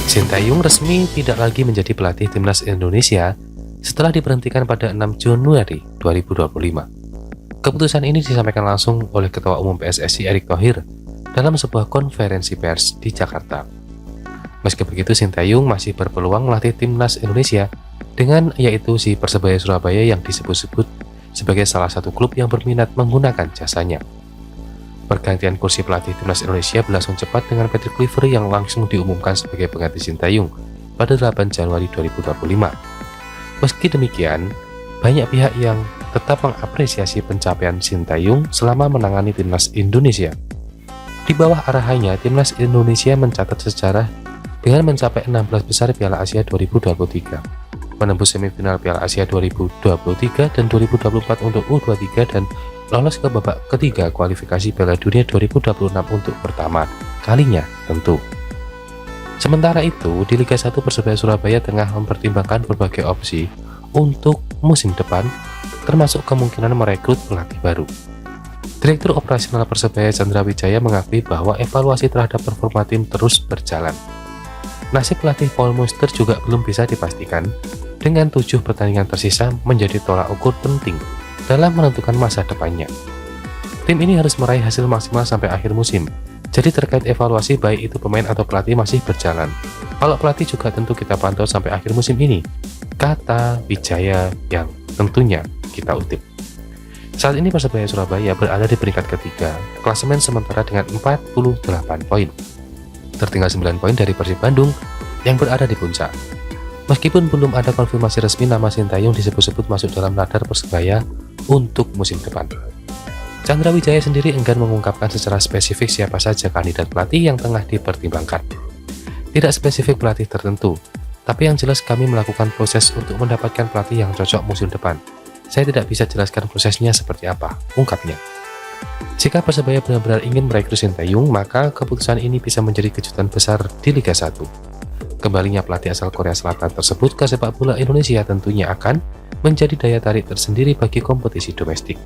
Sintayong resmi tidak lagi menjadi pelatih timnas Indonesia setelah diberhentikan pada 6 Januari 2025. Keputusan ini disampaikan langsung oleh Ketua Umum PSSI Erick Thohir dalam sebuah konferensi pers di Jakarta. Meski begitu, Sintayong masih berpeluang melatih timnas Indonesia dengan yaitu si Persebaya Surabaya yang disebut-sebut sebagai salah satu klub yang berminat menggunakan jasanya. Pergantian kursi pelatih timnas Indonesia berlangsung cepat dengan Patrick Kluivert yang langsung diumumkan sebagai pengganti Sintayong pada 8 Januari 2025. Meski demikian, banyak pihak yang tetap mengapresiasi pencapaian Sintayong selama menangani timnas Indonesia. Di bawah arahannya, timnas Indonesia mencatat sejarah dengan mencapai 16 besar Piala Asia 2023, menembus semifinal Piala Asia 2023 dan 2024 untuk U23 dan lolos ke babak ketiga kualifikasi Piala Dunia 2026 untuk pertama kalinya tentu. Sementara itu, di Liga 1 Persebaya Surabaya tengah mempertimbangkan berbagai opsi untuk musim depan, termasuk kemungkinan merekrut pelatih baru. Direktur Operasional Persebaya Chandra Wijaya mengakui bahwa evaluasi terhadap performa tim terus berjalan. Nasib pelatih Paul Muster juga belum bisa dipastikan, dengan 7 pertandingan tersisa menjadi tolak ukur penting dalam menentukan masa depannya. Tim ini harus meraih hasil maksimal sampai akhir musim, jadi terkait evaluasi baik itu pemain atau pelatih masih berjalan. Kalau pelatih juga tentu kita pantau sampai akhir musim ini, kata Wijaya yang tentunya kita utip. Saat ini Persebaya Surabaya berada di peringkat ketiga, klasemen sementara dengan 48 poin. Tertinggal 9 poin dari Persib Bandung yang berada di puncak. Meskipun belum ada konfirmasi resmi, nama Sintayong disebut-sebut masuk dalam radar Persebaya untuk musim depan. Chandra Wijaya sendiri enggan mengungkapkan secara spesifik siapa saja kandidat pelatih yang tengah dipertimbangkan. Tidak spesifik pelatih tertentu, tapi yang jelas kami melakukan proses untuk mendapatkan pelatih yang cocok musim depan. Saya tidak bisa jelaskan prosesnya seperti apa, ungkapnya. Jika Persebaya benar-benar ingin merekrut Sintayong, maka keputusan ini bisa menjadi kejutan besar di Liga 1. Kembalinya pelatih asal Korea Selatan tersebut ke sepak bola Indonesia tentunya akan menjadi daya tarik tersendiri bagi kompetisi domestik.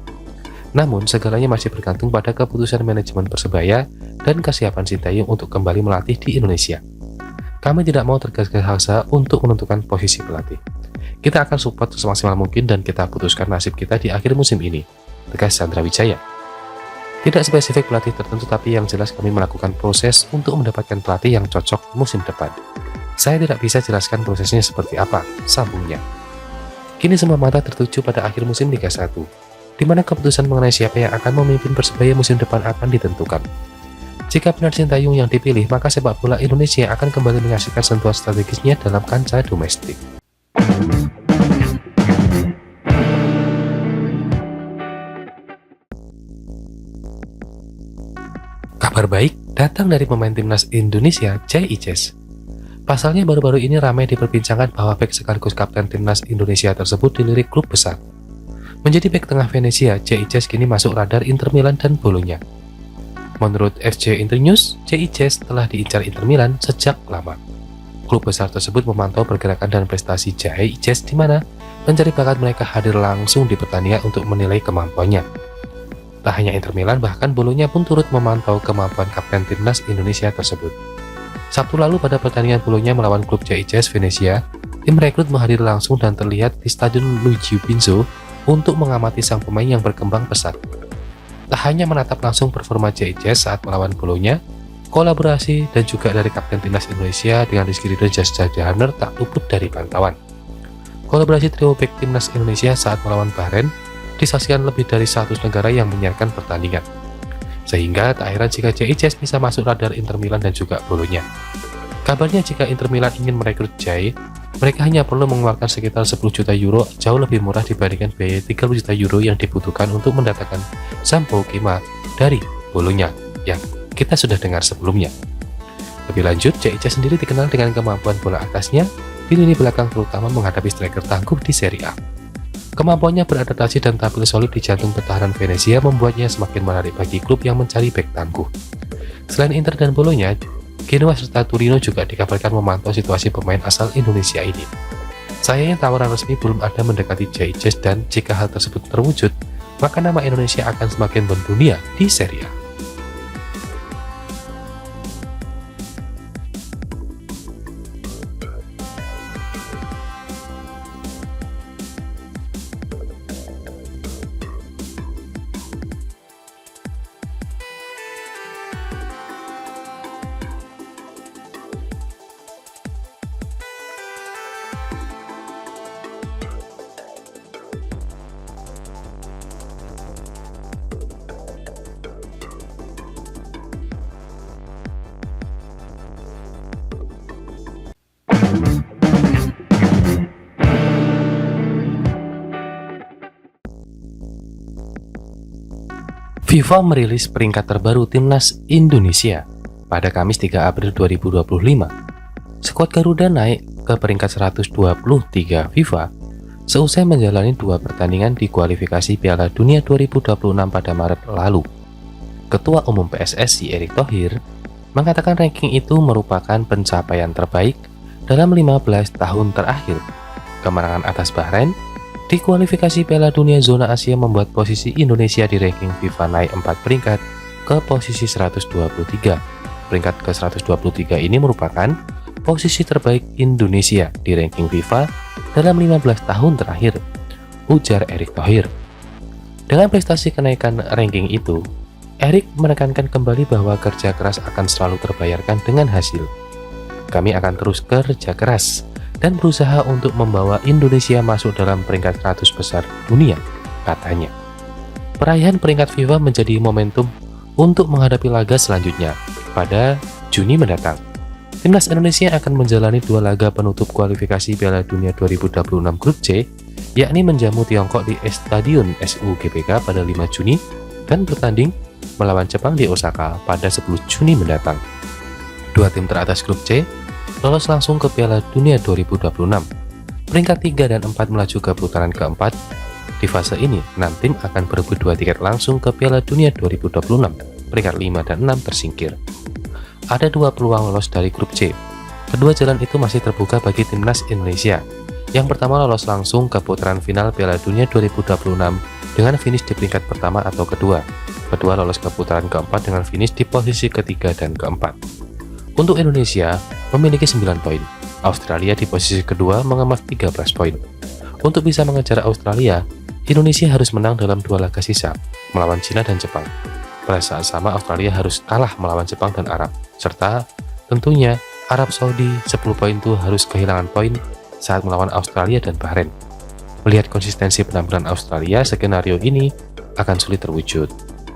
Namun, segalanya masih bergantung pada keputusan manajemen Persebaya dan kesiapan Sintayong untuk kembali melatih di Indonesia. Kami tidak mau tergesa-gesa untuk menentukan posisi pelatih. Kita akan support semaksimal mungkin dan kita putuskan nasib kita di akhir musim ini, tegas Chandra Wijaya. Tidak spesifik pelatih tertentu, tapi yang jelas kami melakukan proses untuk mendapatkan pelatih yang cocok musim depan. Saya tidak bisa jelaskan prosesnya seperti apa, sambungnya. Kini semua mata tertuju pada akhir musim Liga 1, di mana keputusan mengenai siapa yang akan memimpin Persebaya musim depan akan ditentukan. Jika benar Sintayong yang dipilih, maka sepak bola Indonesia akan kembali menyaksikan sentuhan strategisnya dalam kancah domestik. Kabar baik datang dari pemain timnas Indonesia, Jay Ices. Pasalnya baru-baru ini ramai diperbincangkan bahwa bek sekaligus kapten timnas Indonesia tersebut dilirik klub besar. Menjadi bek tengah Venezia, Jay Ices kini masuk radar Inter Milan dan Bolonya. Menurut FC Internews, Jay Ices telah diincar Inter Milan sejak lama. Klub besar tersebut memantau pergerakan dan prestasi Jay Ices, di mana pencari bakat mereka hadir langsung di pertandingan untuk menilai kemampuannya. Tak hanya Inter Milan, bahkan Bolonya pun turut memantau kemampuan kapten timnas Indonesia tersebut. Sabtu lalu pada pertandingan Bolonya melawan klub Jay Ices Venezia, tim rekrut menghadiri langsung dan terlihat di Stadion Luigi Pinzo untuk mengamati sang pemain yang berkembang pesat. Tak hanya menatap langsung performa Jay Ices saat melawan Bolonya, kolaborasi dan juga dari kapten timnas Indonesia dengan Rizky Ridho Jasjadjahaner tak luput dari pantauan. Kolaborasi trio bek timnas Indonesia saat melawan Bahrain disaksikan lebih dari 100 negara yang menyiarkan pertandingan. Sehingga tak heran jika Jay Ices bisa masuk radar Inter Milan dan juga Bolonya. Kabarnya jika Inter Milan ingin merekrut Jay, mereka hanya perlu mengeluarkan sekitar 10 juta euro, jauh lebih murah dibandingkan biaya 30 juta euro yang dibutuhkan untuk mendatangkan Sampo Kima dari Bolonya yang kita sudah dengar sebelumnya. Lebih lanjut, Jay Ices sendiri dikenal dengan kemampuan bola atasnya di lini belakang, terutama menghadapi striker tangguh di Serie A. Kemampuannya beradaptasi dan tampil solid di jantung pertahanan Venezia membuatnya semakin menarik bagi klub yang mencari bek tangguh. Selain Inter dan Bolonya, Genoa serta Torino juga dikabarkan memantau situasi pemain asal Indonesia ini. Sayangnya tawaran resmi belum ada mendekati Jay Ices, dan jika hal tersebut terwujud, maka nama Indonesia akan semakin mendunia di Serie A. FIFA merilis peringkat terbaru timnas Indonesia pada Kamis 3 April 2025. Skuad Garuda naik ke peringkat 123 FIFA seusai menjalani 2 pertandingan di kualifikasi Piala Dunia 2026 pada Maret lalu. Ketua Umum PSSI Erick Thohir mengatakan ranking itu merupakan pencapaian terbaik dalam 15 tahun terakhir. Kemenangan atas Bahrain di kualifikasi Piala Dunia Zona Asia membuat posisi Indonesia di ranking FIFA naik 4 peringkat ke posisi 123. Peringkat ke 123 ini merupakan posisi terbaik Indonesia di ranking FIFA dalam 15 tahun terakhir, ujar Erick Thohir. Dengan prestasi kenaikan ranking itu, Erick menekankan kembali bahwa kerja keras akan selalu terbayarkan dengan hasil. Kami akan terus kerja keras dan berusaha untuk membawa Indonesia masuk dalam peringkat 100 besar dunia, katanya. Perayaan peringkat FIFA menjadi momentum untuk menghadapi laga selanjutnya pada Juni mendatang. Timnas Indonesia akan menjalani 2 laga penutup kualifikasi Piala Dunia 2026 Grup C, yakni menjamu Tiongkok di Stadion SUGBK pada 5 Juni dan bertanding melawan Jepang di Osaka pada 10 Juni mendatang. 2 tim teratas Grup C lolos langsung ke Piala Dunia 2026. Peringkat 3 dan 4 melaju ke putaran keempat. Di fase ini, 6 tim akan berebut 2 tiket langsung ke Piala Dunia 2026. Peringkat 5 dan 6 tersingkir. Ada 2 peluang lolos dari Grup C. Kedua jalan itu masih terbuka bagi timnas Indonesia. Yang pertama lolos langsung ke putaran final Piala Dunia 2026 dengan finish di peringkat pertama atau kedua. Kedua lolos ke putaran keempat dengan finish di posisi ketiga dan keempat. Untuk Indonesia, memiliki 9 poin. Australia di posisi kedua mengemas 13 poin. Untuk bisa mengejar Australia, Indonesia harus menang dalam 2 laga sisa, melawan Cina dan Jepang. Pada saat sama, Australia harus kalah melawan Jepang dan Arab. Serta, tentunya, Arab Saudi 10 poin itu harus kehilangan poin saat melawan Australia dan Bahrain. Melihat konsistensi penampilan Australia, skenario ini akan sulit terwujud.